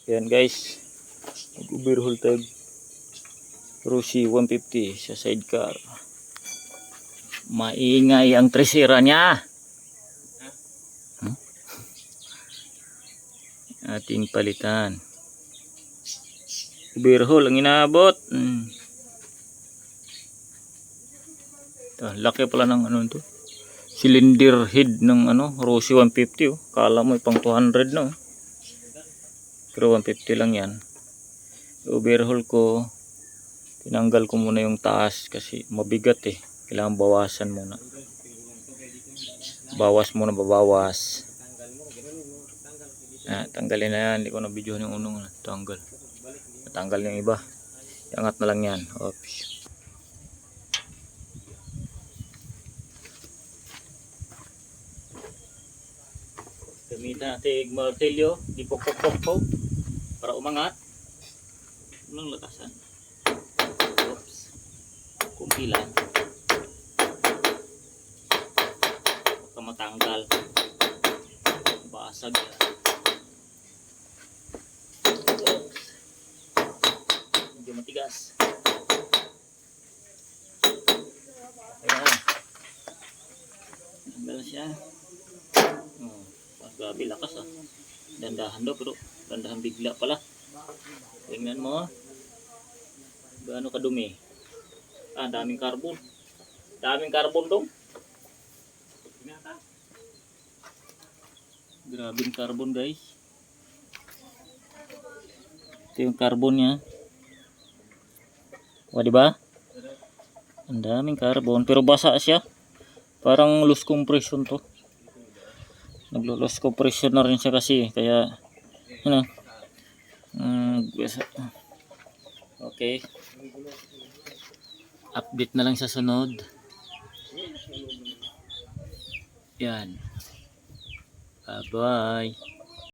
Yan guys, mag-overhaul tayo Rossi 150 sa sidecar. Maingay ang tresera niya. Ating palitan. Overhaul ang inaabot. Ito, laki pala ng ano ito. Cylinder head ng Rossi 150 oh. Kala mo pang 200 no. Pero 150 lang yan. Overhaul ko. Tinanggal ko muna yung taas kasi mabigat eh. Kailangan bawasan muna. Bawas muna, babawas. Tanggalin na yan. Hindi ko na videohan yung unong tanggal. Natanggal yung iba. Iangat na lang yan. Oops. Gamitan natin martilyo. Dipok-pok-pok para umangat. Unang latasan. Oops. Kunti lang. Baka matanggal. Basag yan. Oops. Medyo matigas. Ayan. Tanggal siya. Grabe lakas ah. Dandahan daw pero dandahan bigla pala. Tingnan mo. Gaano kadumi. Daming carbon. Daming carbon dong. Grabing carbon guys. Ito yung carbon niya. O diba? Ang daming carbon. Pero basa siya. Parang loose compression to. Naglo-loose compression na rin siya kasi. Kaya, okay. Update na lang sa sunod. Yan. Bye-bye.